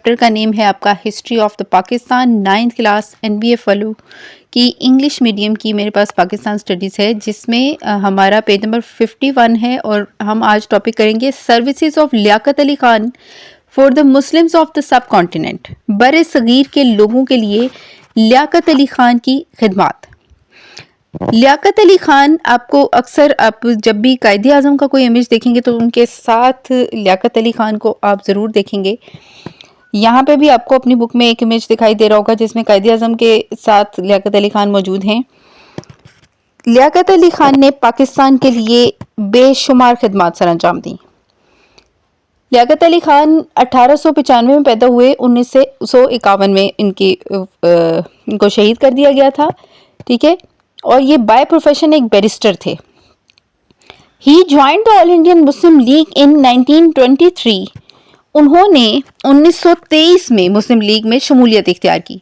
Chapter کا نیم ہے آپ کا history of the Pakistan, 9th class NBF والو کی انگلش میڈیم کی میرے پاس پاکستان اسٹڈیز ہے، جس میں ہمارا پیج نمبر 51 ہے، اور ہم آج ٹاپک کریں گے services of Liaquat Ali Khan for the Muslims of the sub continent, بر صغیر کے لوگوں کے لیے لیاقت علی خان کی خدمات۔ لیاقت علی خان آپ کو اکثر آپ جب بھی قائد اعظم کا کوئی امیج دیکھیں گے تو ان کے ساتھ لیاقت علی خان کو آپ ضرور دیکھیں گے۔ یہاں پہ بھی آپ کو اپنی بک میں ایک امیج دکھائی دے رہا ہوگا جس میں قائد اعظم کے ساتھ لیاقت علی خان موجود ہیں۔ لیاقت علی خان نے پاکستان کے لیے بے شمار خدمات سر انجام دیں۔ لیاقت علی خان 1895 میں پیدا ہوئے، 1951 میں ان کو شہید کر دیا گیا تھا، ٹھیک ہے، اور یہ بائی پروفیشن ایک بیرسٹر تھے۔ He joined all Indian Muslim League in 1923۔ انہوں نے 1923 میں مسلم لیگ میں شمولیت اختیار کی۔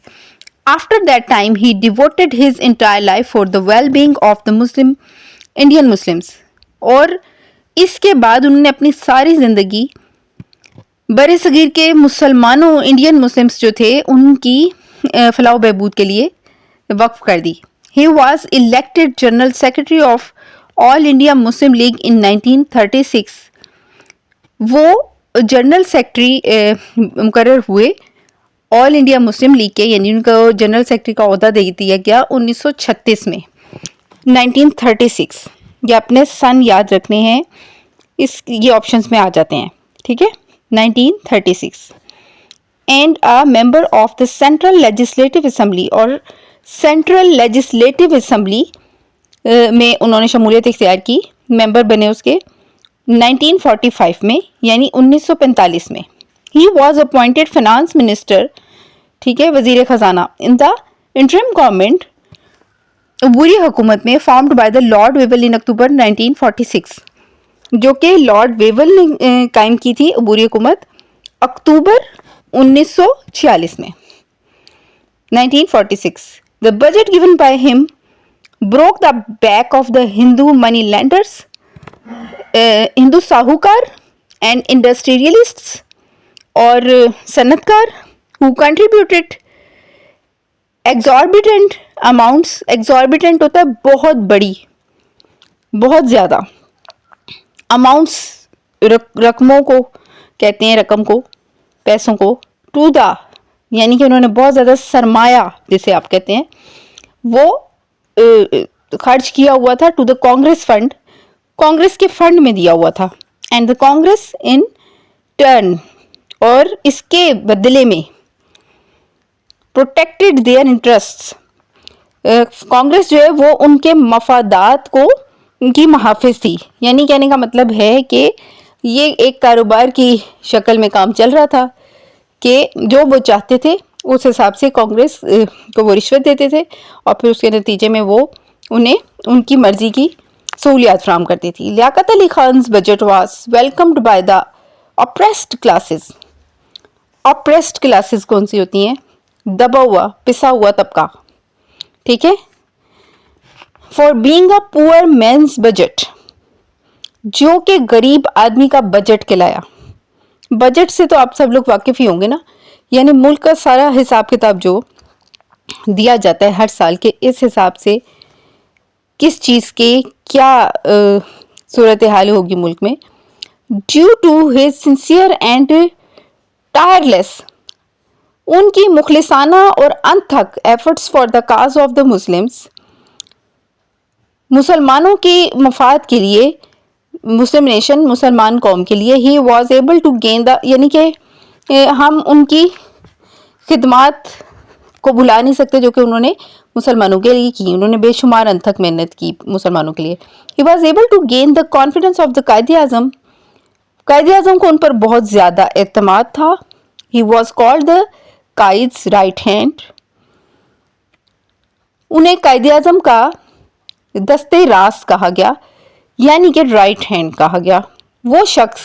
After that time he devoted his entire life for the well being of the Muslim Indian Muslims, اور اس کے بعد انہوں نے اپنی ساری زندگی بر صغیر کے مسلمانوں انڈین مسلمس جو تھے ان کی فلاح و بہبود کے لیے وقف کر دی۔ He was elected General Secretary of All India Muslim League in 1936۔ وہ جنرل سیکرٹری مقرر ہوئے آل انڈیا مسلم لیگ کے، یعنی ان کو جنرل سیکرٹری کا عہدہ دے دیا گیا 1936 میں، 1936۔ یہ اپنے سن یاد رکھنے ہیں، یہ آپشنز میں آ جاتے ہیں، ٹھیک ہے، 1936۔ And a member of the Central Legislative Assembly، اور سینٹرل لیجسلیٹو اسمبلی میں انہوں نے شمولیت اختیار کی، ممبر بنے اس کے 1945 میں، یعنی 1945 میں۔ He was appointed finance minister, ٹھیک ہے، وزیر خزانہ، ان دا انٹرم گورنمنٹ، عبوری حکومت میں، فارمڈ بائی دا لارڈ ویول ان اکتوبر 1946، جو کہ لارڈ ویول نے قائم کی تھی عبوری حکومت اکتوبر 1946 میں، 1946۔ The budget given by him broke the back of the Hindu money lenders, Hindu ساہوکار and industrialists اور صنعتکار who contributed exorbitant amounts۔ exorbitant ہوتا ہے بہت بڑی، بہت زیادہ، amounts رقموں کو کہتے ہیں، رقم کو، پیسوں کو، to the، یعنی کہ انہوں نے بہت زیادہ سرمایہ جسے آپ کہتے ہیں وہ خرچ کیا ہوا تھا، to the Congress fund, Congress کے فنڈ میں دیا ہوا تھا، and the Congress in turn, اور اس کے بدلے میں پروٹیکٹڈ دیئر انٹرسٹس، کانگریس جو ہے وہ ان کے مفادات کو، ان کی محافظ تھی۔ یعنی کہنے کا مطلب ہے کہ یہ ایک کاروبار کی شکل میں کام چل رہا تھا کہ جو وہ چاہتے تھے اس حساب سے کانگریس کو وہ رشوت دیتے تھے، اور پھر اس کے نتیجے میں وہ انہیں ان کی مرضی کی سہولیات فراہم کرتی تھی۔ لیاقت علی خان's budget was welcomed by the oppressed classes۔ oppressed classes کون سی ہوتی ہیں؟ دبا ہوا، پسا ہوا طبقہ، ٹھیک ہے، for being a poor man's budget، جو کہ غریب آدمی کا بجٹ کہلایا۔ بجٹ سے تو آپ سب لوگ واقف ہی ہوں گے نا، یعنی ملک کا سارا حساب کتاب جو دیا جاتا ہے ہر سال کے، اس حساب سے کس چیز کے کیا صورتحال ہوگی ملک میں۔ Due to his sincere and tireless, ان کی مخلصانہ اور انتھک efforts for the cause of the Muslims, مسلمانوں کے مفاد کے لیے، مسلم نیشن، مسلمان قوم کے لیے، he was able to gain the, یعنی کہ ہم ان کی خدمات کو بھلا نہیں سکتے جو کہ انہوں نے مسلمانوں کے لیے کی، انہوں نے بے شمار انتھک محنت کی مسلمانوں کے لیے۔ He was able to gain the confidence of the Quaid Azam, Quaid Azam کو ان پر بہت زیادہ اعتماد تھا۔ ہی واز کالڈ دا قائد's رائٹ ہینڈ، انہیں قائد اعظم کا دستے راست کہا گیا، یعنی کہ رائٹ ہینڈ کہا گیا، وہ شخص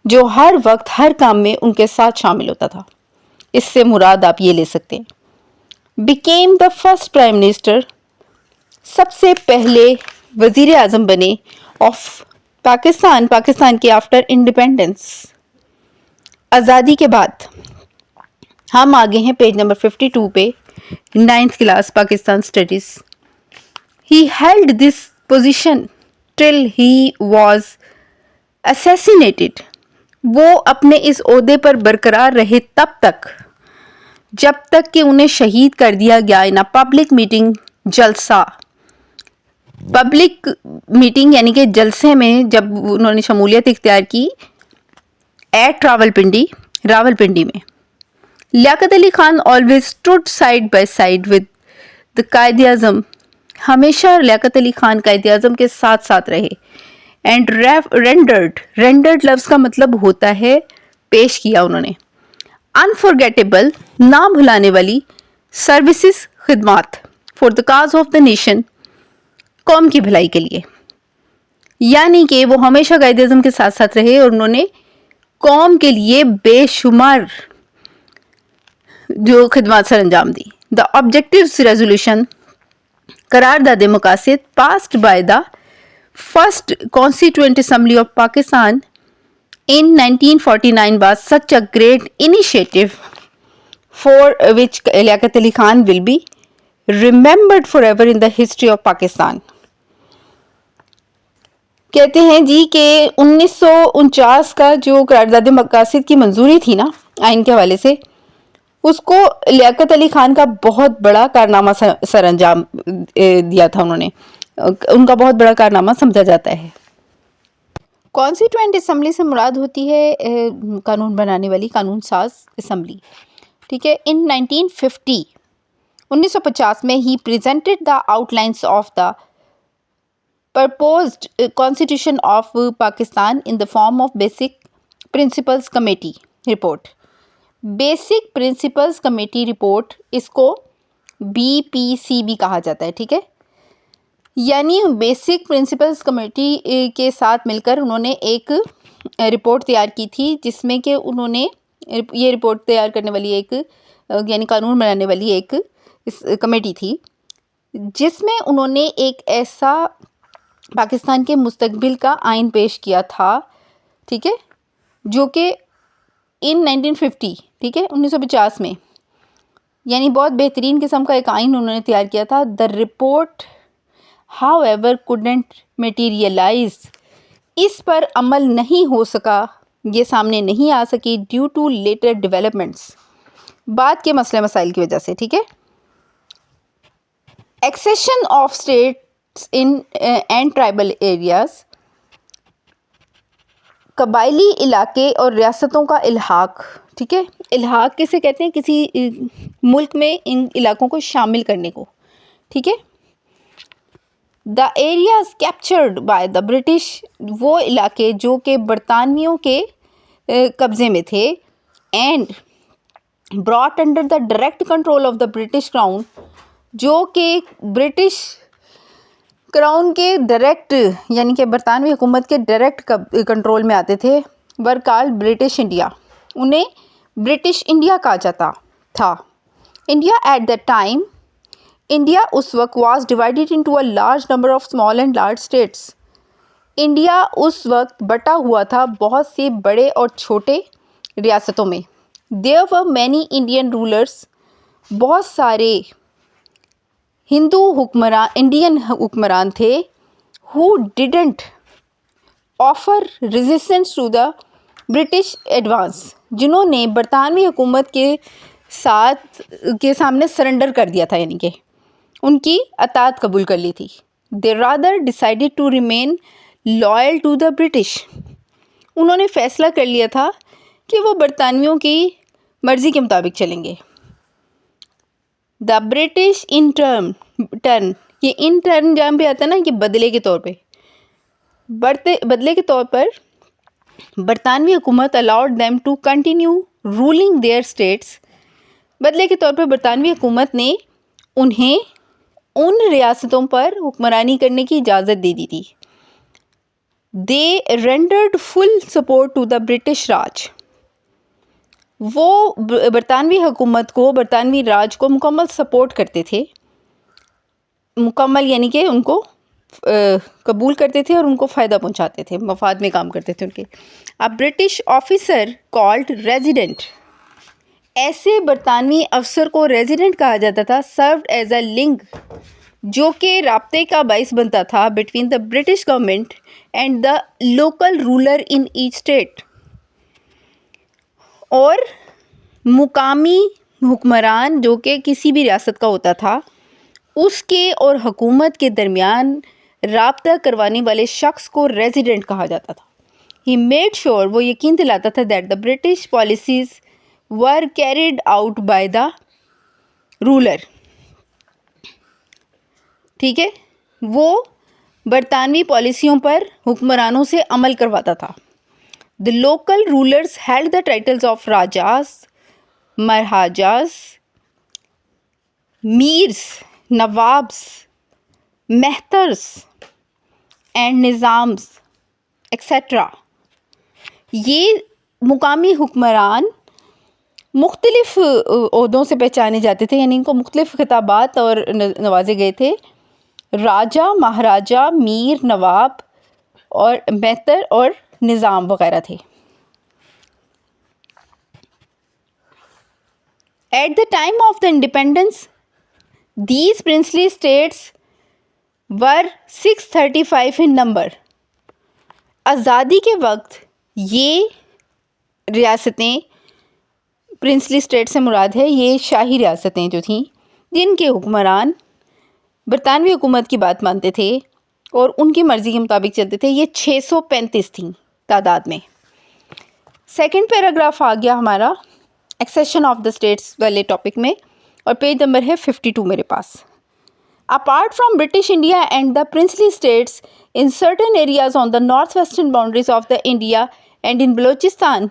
جو ہر وقت ہر کام میں ان کے ساتھ شامل ہوتا تھا۔ اس سے مراد آپ یہ لے سکتے ہیں۔ became the first prime minister، سب سے پہلے وزیر اعظم بنے آف پاکستان، پاکستان کے آفٹر انڈیپینڈنس، آزادی کے بعد۔ ہم آگے ہیں پیج نمبر 52 پہ، 9th class Pakistan studies. He held this position till he was assassinated. وہ اپنے اس عہدے پر برقرار رہے تب تک جب تک کہ انہیں شہید کر دیا گیا in a public meeting جلسہ. پبلک میٹنگ یعنی کہ جلسے میں جب انہوں نے شمولیت اختیار کی ایٹ راولپنڈی میں. Liaquat Ali Khan always stood side by side with the Quaid Azam. ہمیشہ لیاقت علی خان قائد اعظم کے ساتھ ساتھ رہے. اینڈ رینڈرڈ لفظ کا مطلب ہوتا ہے پیش کیا انہوں نے. انفارگیٹیبل نہ بھلانے والی سروسز خدمات for the cause of the nation قوم کی بھلائی کے لیے. یعنی کہ وہ ہمیشہ قائد اعظم کے ساتھ ساتھ رہے اور انہوں نے قوم کے لیے بے شمار جو خدمات سر انجام دی. دا آبجیکٹیوز ریزولوشن قرارداد مقاصد passed by the first constituent assembly of Pakistan in 1949 was such a great initiative for which Liaquat Ali Khan will be remembered forever in the history of Pakistan. کہتے ہیں جی کہ 1949 کا جو قرارداد مقاصد کی منظوری تھی نا آئین کے حوالے سے، اس کو لیاقت علی خان کا بہت بڑا کارنامہ سر انجام دیا تھا. انہوں نے ان کا بہت بڑا کارنامہ سمجھا جاتا ہے. کانسٹیٹوئنٹ اسمبلی سے مراد ہوتی ہے قانون بنانے والی قانون ساز اسمبلی. ٹھیک ہے. ان 1950 میں ہی presented the out lines of the proposed constitution of Pakistan in the form of basic principles committee report. Basic principles committee report, اس کو BPC بھی کہا جاتا ہے. ٹھیک ہے. یعنی بیسک پرنسپلز کمیٹی کے ساتھ مل کر انہوں نے ایک رپورٹ تیار کی تھی، جس میں کہ انہوں نے یہ رپورٹ تیار کرنے والی ایک یعنی قانون بنانے والی ایک کمیٹی تھی، جس میں انہوں نے ایک ایسا پاکستان کے مستقبل کا آئین پیش کیا تھا. ٹھیک ہے. جو کہ ان 1950 ٹھیک ہے 1950 میں یعنی بہت بہترین قسم کا ایک آئین انہوں نے تیار کیا تھا. The report however couldn't materialize. اس پر عمل نہیں ہو سکا، یہ سامنے نہیں آ سکی ڈیو ٹو لیٹر ڈیولپمنٹس، بعد کے مسئلہ مسائل کی وجہ سے. ٹھیک ہے. Accession of states in and tribal areas, قبائلی علاقے اور ریاستوں کا الحاق. ٹھیک ہے. الحاق کسے کہتے ہیں؟ کسی ملک میں ان علاقوں کو شامل کرنے کو. ٹھیک ہے. The areas captured by the British, وہ علاقے جو کہ برطانویوں کے قبضے میں تھے. And brought under the direct control of the British crown, جو کہ برٹش کراؤن کے ڈائریکٹ یعنی کہ برطانوی حکومت کے ڈائریکٹ کنٹرول میں آتے تھے. ور کالڈ برٹش انڈیا، انہیں برٹش انڈیا کہا جاتا تھا. India at the time, India اس وقت was divided into a large number of small and large states. India اس وقت بٹا ہوا تھا بہت سے بڑے اور چھوٹے ریاستوں میں. There were many Indian rulers, بہت سارے انڈین حکمران تھے. Who didn't offer resistance to the British advance, جنہوں نے برطانوی حکومت کے سامنے سرنڈر کر دیا تھا، یعنی کہ ان کی اطاعت قبول کر لی تھی. They rather decided to remain loyal to the British, انہوں نے فیصلہ کر لیا تھا کہ وہ برطانویوں کی مرضی کے مطابق چلیں گے. دا برٹش ان ٹرن، یہ ان ٹرن جہاں پہ آتا ہے نا کہ بدلے کے طور پہ، بدلے کے طور پر برطانوی حکومت allowed them to continue ruling their states. بدلے کے طور پر برطانوی حکومت نے انہیں ان ریاستوں پر حکمرانی کرنے کی اجازت دے دی تھی. They rendered full support to the British Raj, وہ برطانوی حکومت کو، برطانوی راج کو مکمل سپورٹ کرتے تھے. مکمل یعنی کہ ان کو قبول کرتے تھے اور ان کو فائدہ پہنچاتے تھے، مفاد میں کام کرتے تھے ان کے. ا برٹش آفیسر کالڈ ریزیڈنٹ ایسے برطانوی افسر کو ریزیڈنٹ کہا جاتا تھا، سروڈ ایز اے لنک، جو کہ رابطے کا باعث بنتا تھا between the British government and the local ruler in each state, اور مقامی حکمران جو کہ کسی بھی ریاست کا ہوتا تھا اس کے اور حکومت کے درمیان رابطہ کروانے والے شخص کو ریزیڈنٹ کہا جاتا تھا۔ ہی میڈ شیور، وہ یقین دلاتا تھا that the British policies were carried out by the ruler, ٹھیک ہے، وہ برطانوی پالیسیوں پر حکمرانوں سے عمل کرواتا تھا۔ The local rulers held the titles of Rajas, Maharajas, Meers, Nawabs, Mehters and Nizams, etc. یہ مقامی حکمران مختلف عہدوں سے پہچانے جاتے تھے، یعنی ان کو مختلف خطابات اور نوازے گئے تھے۔ راجا، مہاراجا، میر، نواب اور مہتر اور نظام وغیرہ تھے۔ At the time of the independence these princely states were 635 in number. آزادی کے وقت یہ ریاستیں، پرنسلی اسٹیٹ سے مراد ہے یہ شاہی ریاستیں جو تھیں، جن کے حکمران برطانوی حکومت کی بات مانتے تھے اور ان کی مرضی کے مطابق چلتے تھے، یہ 635 تھیں تعداد میں۔ سیکنڈ پیراگراف آ گیا ہمارا ایکسیشن آف دا اسٹیٹس والے ٹاپک میں، اور پیج نمبر ہے 52 میرے پاس۔ Apart from British India and the princely states in certain areas on the north western boundaries of the India and in Balochistan,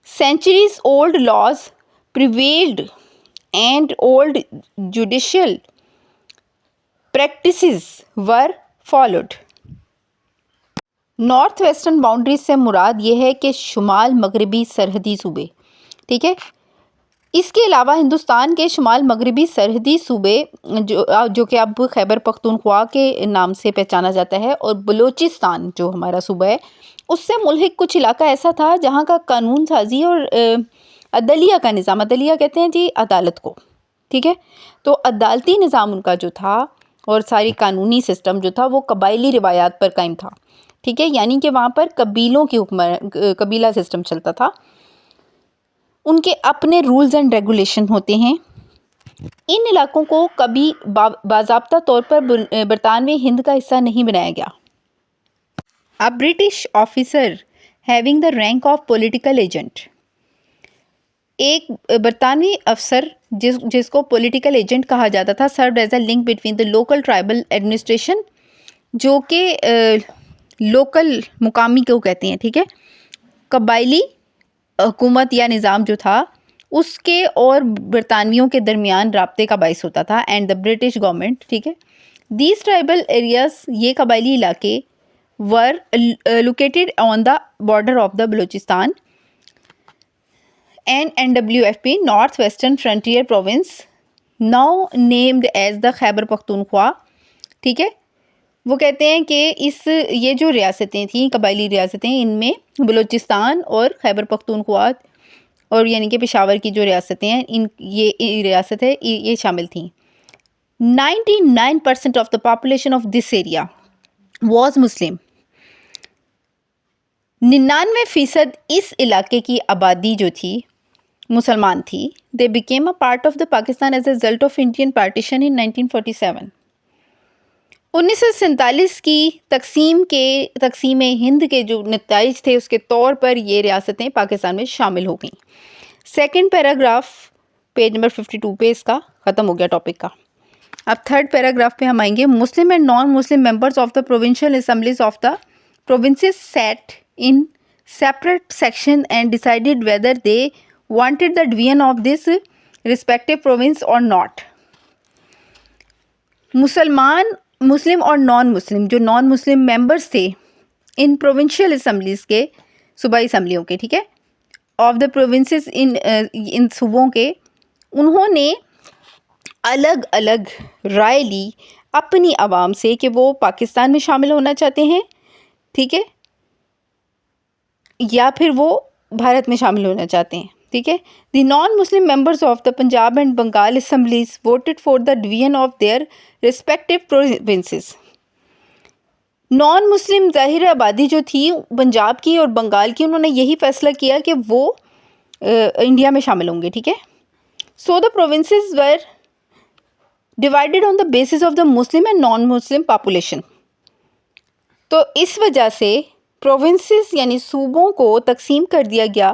centuries old laws prevailed and old judicial practices were followed۔ North western boundaries سے مراد یہ ہے کہ شمال مغربی سرحدی صوبے، ٹھیک ہے، اس کے علاوہ ہندوستان کے شمال مغربی سرحدی صوبے جو کہ اب خیبر پختونخوا کے نام سے پہچانا جاتا ہے، اور بلوچستان جو ہمارا صوبہ ہے اس سے ملحق کچھ علاقہ ایسا تھا جہاں کا قانون سازی اور عدلیہ کا نظام، عدلیہ کہتے ہیں جی عدالت کو، ٹھیک ہے، تو عدالتی نظام ان کا جو تھا اور ساری قانونی سسٹم جو تھا وہ قبائلی روایات پر قائم تھا، ٹھیک ہے، یعنی کہ وہاں پر قبیلوں کی قبیلہ سسٹم چلتا تھا، ان کے اپنے رولز اینڈ ریگولیشن ہوتے ہیں۔ ان علاقوں کو کبھی باضابطہ طور پر برطانوی ہند کا حصہ نہیں بنایا گیا۔ A British officer having the rank of political agent، ایک برطانوی افسر جس کو پولیٹیکل ایجنٹ کہا جاتا تھا، served as a link between the local tribal administration، جو کہ لوکل مقامی کو کہتے ہیں، ٹھیک ہے، قبائلی حکومت یا نظام جو تھا اس کے اور برطانویوں کے درمیان رابطے کا باعث ہوتا تھا، اینڈ دا برٹش گورنمنٹ، ٹھیک ہے۔ دیز ٹرائبل ایریاز، یہ قبائلی علاقے were located on the border of the Balochistan and NWFP North Western Frontier Province, now named as the Khyber Pakhtunkhwa، ٹھیک ہے، وہ کہتے ہیں کہ یہ جو ریاستیں تھیں قبائلی ریاستیں، ان میں بلوچستان اور خیبر پختونخوا اور یعنی کہ پشاور کی جو ریاستیں ہیں یہ ریاست ہے یہ شامل تھیں۔ 99% of the population of this area was Muslim۔ 99% اس علاقے کی آبادی جو تھی مسلمان تھی۔ They became a part of the Pakistan as a result of Indian partition in 1947۔ 1947 کی تقسیم ہند کے جو نتائج تھے اس کے طور پر یہ ریاستیں پاکستان میں شامل ہو گئیں۔ سیکنڈ پیراگراف پیج نمبر 52 پہ اس کا ختم ہو گیا ٹاپک کا۔ اب تھرڈ پیراگراف پہ ہم آئیں گے۔ مسلم and non Muslim members of the provincial assemblies of the provinces sat in separate section and decided whether they wanted the division of this respective province or not۔ مسلم اور نان مسلم، جو naan Muslim members تھے ان provincial assemblies کے، صوبائی اسمبلیوں کے، ٹھیک ہے، of the provinces, ان صوبوں کے، انہوں نے الگ الگ رائے لی اپنی عوام سے کہ وہ پاکستان میں شامل ہونا چاہتے ہیں، ٹھیک ہے، یا پھر وہ بھارت میں شامل ہونا چاہتے ہیں۔ ٹھیک ہے. The non Muslim members of the Punjab and Bengal assemblies voted for the division of their respective provinces. Non Muslim ظاہر آبادی جو تھی پنجاب کی اور بنگال کی، انہوں نے یہی فیصلہ کیا کہ وہ انڈیا میں شامل ہوں گے. ٹھیک ہے. So the provinces were divided on the basis of the Muslim and non Muslim population. تو اس وجہ سے پروونسز یعنی صوبوں کو تقسیم کر دیا گیا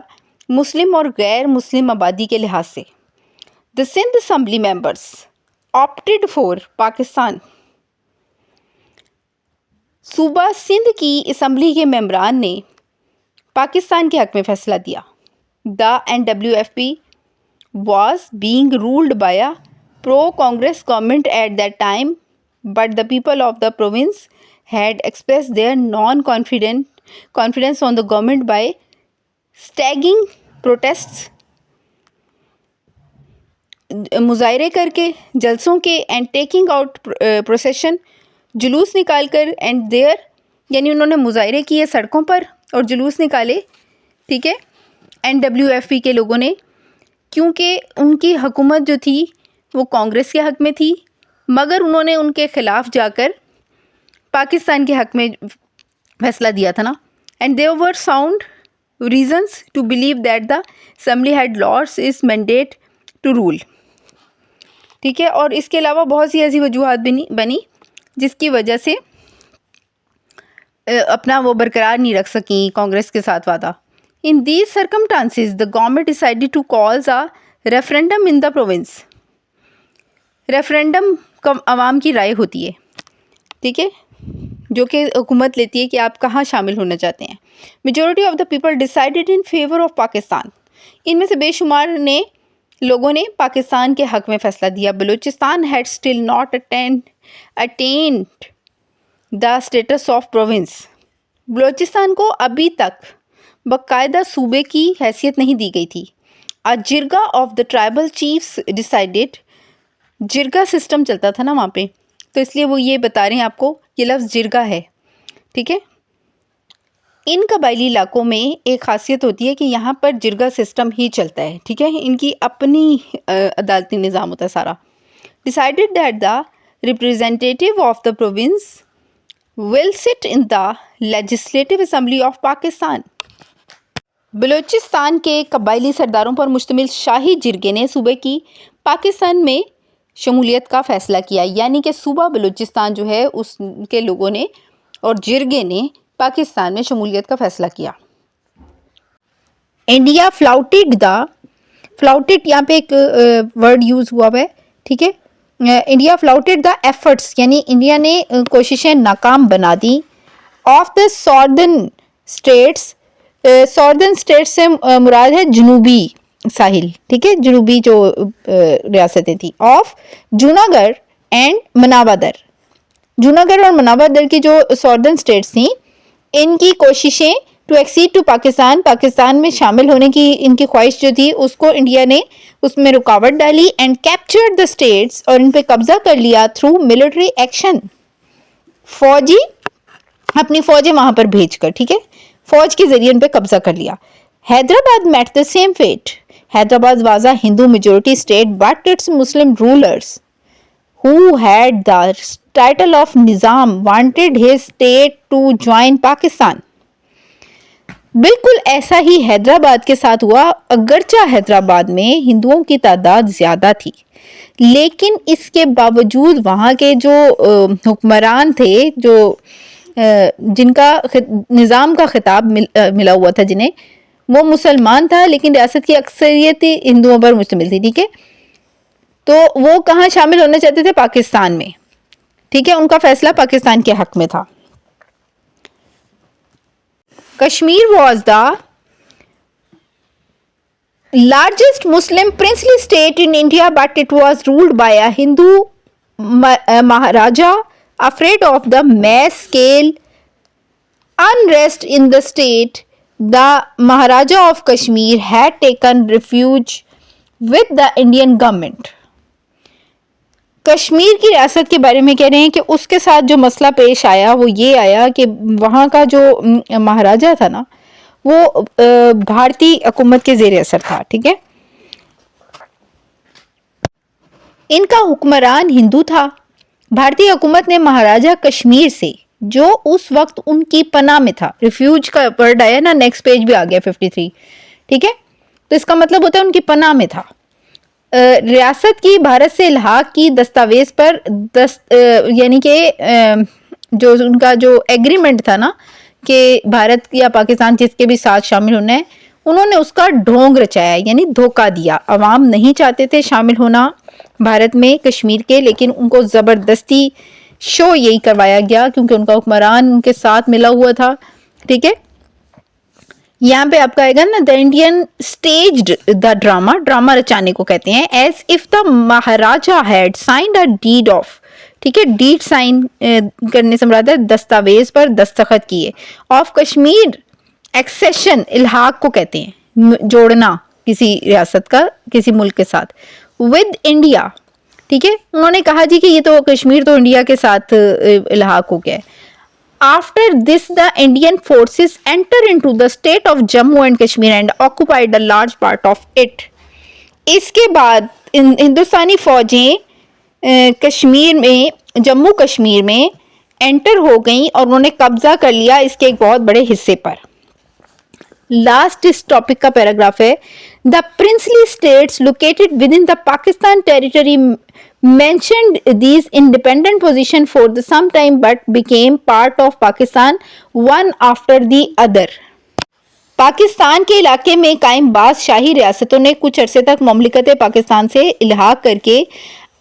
مسلم اور غیر مسلم آبادی کے لحاظ سے. The Sindh assembly members opted for Pakistan. صوبہ سندھ کی اسمبلی کے ممبران نے پاکستان کے حق میں فیصلہ دیا. دا NWFP was being ruled by a pro-Congress government at that time, but the people of the province had expressed their non-confidence on the government by staging protests, مظاہرے کر کے، جلسوں کے، اینڈ ٹیکنگ آؤٹ پروسیشن، جلوس نکال کر، and their یعنی انہوں نے مظاہرے کیے سڑکوں پر اور جلوس نکالے. ٹھیک ہے. NWFP کے لوگوں نے، کیونکہ ان کی حکومت جو تھی وہ کانگریس کے حق میں تھی، مگر انہوں نے ان کے خلاف جا کر پاکستان کے حق میں فیصلہ دیا تھا نا. And there were sound reasons to believe that the assembly had lost its mandate to rule. ٹھیک ہے. اور اس کے علاوہ بہت سی ایسی وجوہات بنی جس کی وجہ سے اپنا وہ برقرار نہیں رکھ سکیں کانگریس کے ساتھ وعدہ. In these circumstances, the government decided to cause a referendum in the province. Referendum کا عوام کی رائے ہوتی ہے. ٹھیک ہے. جو کہ حکومت لیتی ہے کہ آپ کہاں شامل ہونا چاہتے ہیں. Majority of the people decided in favor of Pakistan. ان میں سے بے شمار لوگوں نے پاکستان کے حق میں فیصلہ دیا. Balochistan had still not attained the status of province. Balochistan کو ابھی تک باقاعدہ صوبے کی حیثیت نہیں دی گئی تھی. Jirga of the tribal chiefs decided. Jirga system چلتا تھا نا وہاں پہ، تو اس لیے وہ یہ بتا رہے ہیں آپ کو، یہ لفظ جرگا ہے. ٹھیک ہے. ان قبائلی علاقوں میں ایک خاصیت ہوتی ہے کہ یہاں پر جرگا سسٹم ہی چلتا ہے. ٹھیک ہے. ان کی اپنی عدالتی نظام ہوتا ہے سارا. Decided that the representative of the province will sit in the legislative assembly of Pakistan. Balochistan کے قبائلی سرداروں پر مشتمل شاہی جرگے نے صوبے کی پاکستان میں شمولیت کا فیصلہ کیا. یعنی کہ صوبہ بلوچستان جو ہے اس کے لوگوں نے اور جرگے نے پاکستان میں شمولیت کا فیصلہ کیا. انڈیا فلاؤٹڈ یہاں پہ ایک ورڈ یوز ہوا ہے. ٹھیک ہے. انڈیا فلاؤٹڈ دا ایفرٹس یعنی انڈیا نے کوششیں ناکام بنا دی. Of the southern states. Southern state سے مراد ہے جنوبی ساحل. ٹھیک ہے. جنوبی جو ریاستیں تھیں. Of Junagadh and Manavadar. جوناگڑھ اور مناوادر کی جو ساؤدرن اسٹیٹس تھیں، ان کی کوششیں ٹو ایکسیڈ ٹو پاکستان میں شامل ہونے کی ان کی خواہش جو تھی، اس کو انڈیا نے اس میں رکاوٹ ڈالی. اینڈ کیپچرڈ دا اسٹیٹس اور ان پہ قبضہ کر لیا تھرو ملٹری ایکشن. اپنی فوجیں وہاں پر بھیج کر. ٹھیک ہے. فوج کے ذریعے ان پہ قبضہ کر لیا. Hyderabad met the same fate. Hyderabad was a Hindu majority state but its Muslim rulers who had the title of Nizam wanted his state to join Pakistan. بالکل ایسا ہی حیدرآباد کے ساتھ ہوا. اگرچہ حیدرآباد میں ہندوؤں کی تعداد زیادہ تھی، لیکن اس کے باوجود وہاں کے جو حکمران تھے، جو جن کا نظام کا خطاب ملا ہوا تھا جنہیں، وہ مسلمان تھا، لیکن ریاست کی اکثریت ہندوؤں پر مشتمل تھی. ٹھیک ہے. تو وہ کہاں شامل ہونا چاہتے تھے؟ پاکستان میں. ٹھیک ہے. ان کا فیصلہ پاکستان کے حق میں تھا. Kashmir was the largest Muslim princely state in India but it was ruled by a Hindu Maharaja afraid of the mass scale unrest in the state. The Maharaja of Kashmir had taken refuge with the Indian government. Kashmir کی ریاست کے بارے میں کہہ رہے ہیں کہ اس کے ساتھ جو مسئلہ پیش آیا وہ یہ آیا کہ وہاں کا جو مہاراجا تھا نا، وہ بھارتی حکومت کے زیر اثر تھا. ٹھیک ہے. ان کا حکمران ہندو تھا. بھارتی حکومت نے مہاراجہ کشمیر سے جو اس وقت ان کی پناہ میں تھا, ریفیوج کا ورڈ آیا نا, نیکسٹ پیج بھی آ گیا 53. ٹھیک ہے. تو اس کا مطلب ہوتا ہے ان کی پناہ میں تھا. ریاست کی بھارت سے الحاق کی دستاویز پر یعنی کہ جو ان کا جو ایگریمنٹ تھا نا کہ بھارت یا پاکستان جس کے بھی ساتھ شامل ہونا ہے, انہوں نے اس کا ڈھونگ رچایا, یعنی دھوکہ دیا. عوام نہیں چاہتے تھے شامل ہونا بھارت میں کشمیر کے, لیکن ان کو زبردستی شو یہی کروایا گیا کیونکہ ان کا حکمران ان کے ساتھ ملا ہوا تھا. ٹھیک ہے. یہاں پہ آپ کا آئے گا نا, the Indian staged the drama رچانے کو کہتے ہیں, as if the maharaja had signed a deed of. ٹھیک ہے. ڈیڈ سائن کرنے سے مراد ہے دستاویز پر دستخط کیے. آف کشمیر ایکسیشن, الحاق کو کہتے ہیں جوڑنا کسی ریاست کا کسی ملک کے ساتھ, ود انڈیا. ٹھیک ہے. انہوں نے کہا جی کہ یہ تو کشمیر تو انڈیا کے ساتھ الحاق ہو گیا ہے. After this, the Indian forces enter into the state of Jammu and Kashmir and occupied a large part of it. اس کے بعد ہندوستانی فوجیں کشمیر میں, جموں کشمیر میں انٹر ہو گئیں اور انہوں نے قبضہ کر لیا اس کے ایک بہت بڑے حصے پر. لاسٹ اس ٹاپک کا پیراگراف ہے, the princely states located within the Pakistan territory mentioned these independent position for the some time but became part of Pakistan one after the other. Pakistan کے علاقے میں قائم بعض شاہی ریاستوں نے کچھ عرصے تک مملکت پاکستان سے الحاق کر کے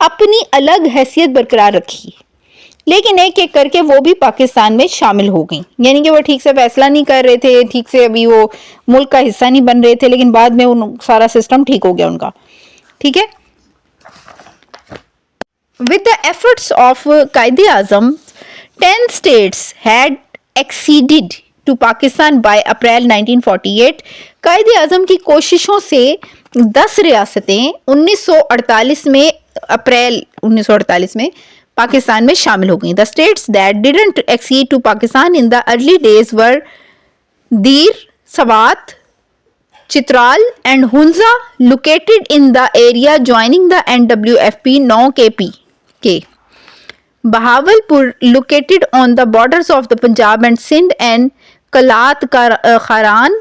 اپنی الگ حیثیت برقرار رکھی, لیکن ایک ایک کر کے وہ بھی پاکستان میں شامل ہو گئیں. یعنی کہ وہ ٹھیک سے فیصلہ نہیں کر رہے تھے, ٹھیک سے ابھی وہ ملک کا حصہ نہیں بن رہے تھے, لیکن بعد میں سارا سسٹم ٹھیک ہو گیا ان کا. ٹھیک ہے. With the efforts of Quaid-e-Azam, 10 states had acceded to Pakistan by April 1948. Quaid Azam کی کوششوں سے 10 ریاستیں 1948 میں, اپریل 1948 میں پاکستان میں شامل ہو گئیں. The states that didn't accede to Pakistan in the early days were Dir, Swat, Chitral and Hunza, located in the area joining the NWFP, now KP. Bahawalpur, located on the borders of the Punjab and Sindh, and Kalat Kharan,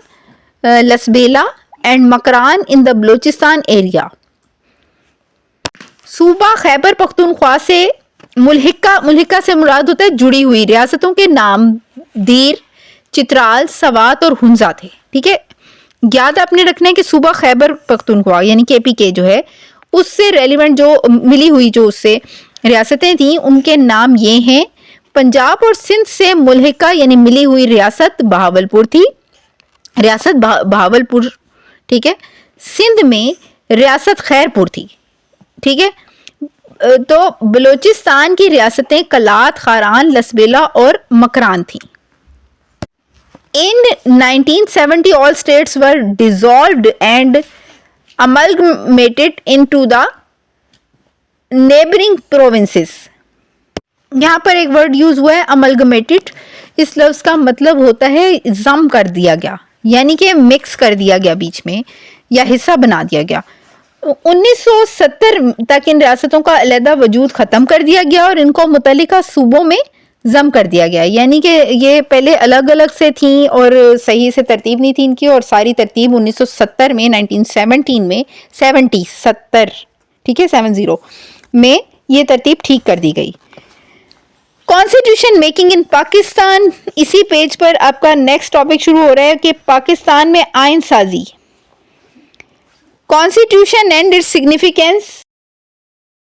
Lasbela and Makran in the Balochistan area. صوبہ خیبر پختونخوا سے ملحقہ سے مراد ہوتا ہے جڑی ہوئی ریاستوں کے نام دیر, چترال, سوات اور ہنزا تھے. ٹھیک ہے. یاد آپ نے رکھنا ہے کہ صوبہ خیبر پختونخوا یعنی کے پی کے جو ہے اس سے ریلیونٹ جو ملی ہوئی جو اس سے ریاستیں تھیں ان کے نام یہ ہیں. پنجاب اور سندھ سے ملحقہ یعنی ملی ہوئی ریاست بہاولپور تھی, ریاست بہاولپور. ٹھیک ہے. سندھ میں ریاست خیرپور تھی. ٹھیک ہے. تو بلوچستان کی ریاستیں کلات, خاران, لسبیلا اور مکران تھیں. In 1970 all states were dissolved and amalgamated into the neighboring provinces. یہاں پر ایک ورڈ یوز ہوا ہے amalgamated. اس لفظ کا مطلب ہوتا ہے ضم کر دیا گیا, یعنی کہ مکس کر دیا گیا بیچ میں یا حصہ بنا دیا گیا. 1970 تک ان ریاستوں کا علیحدہ وجود ختم کر دیا گیا اور ان کو متعلقہ صوبوں میں ضم کر دیا گیا. یعنی کہ یہ پہلے الگ الگ سے تھیں اور صحیح سے ترتیب نہیں تھی ان کی, اور ساری ترتیب 1970 میں 1917 میں 70 ٹھیک ہے 70 میں یہ ترتیب ٹھیک کر دی گئی. کانسٹیٹیوشن میکنگ ان پاکستان, اسی پیج پر آپ کا نیکسٹ ٹاپک شروع ہو رہا ہے کہ پاکستان میں آئین سازی. Constitution and its significance